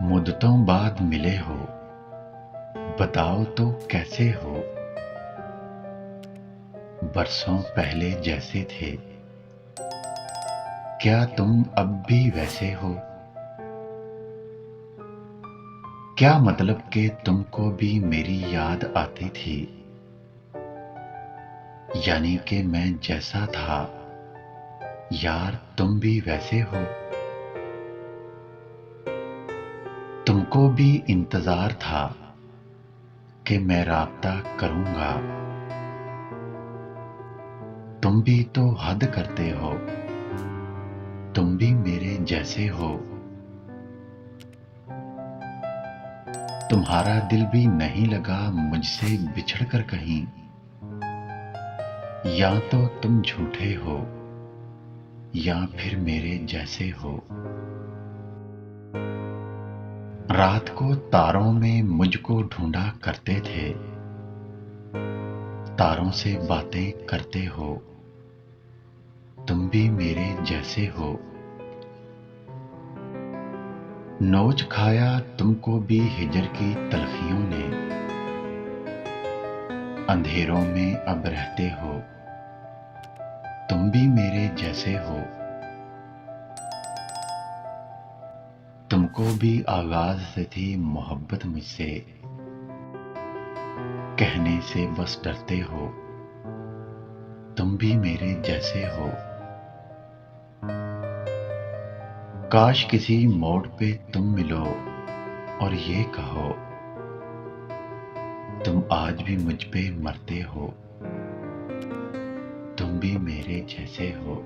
मुद्दतों बाद मिले हो, बताओ तो कैसे हो। बरसों पहले जैसे थे, क्या तुम अब भी वैसे हो। क्या मतलब कि तुमको भी मेरी याद आती थी, यानी कि मैं जैसा था यार तुम भी वैसे हो। तुमको भी इंतजार था कि मैं राब्ता करूंगा, तुम भी तो हद करते हो, तुम भी मेरे जैसे हो। तुम्हारा दिल भी नहीं लगा मुझसे बिछड़ कर कहीं, या तो तुम झूठे हो या फिर मेरे जैसे हो। रात को तारों में मुझको ढूंढा करते थे, तारों से बातें करते हो, तुम भी मेरे जैसे हो। नोच खाया तुमको भी हिजर की तलखियों ने, अंधेरों में अब रहते हो, तुम भी मेरे जैसे हो। तुमको भी आगाज से थी मोहब्बत मुझसे, कहने से बस डरते हो, तुम भी मेरे जैसे हो। काश किसी मोड़ पे तुम मिलो और ये कहो, तुम आज भी मुझ पे मरते हो, तुम भी मेरे जैसे हो।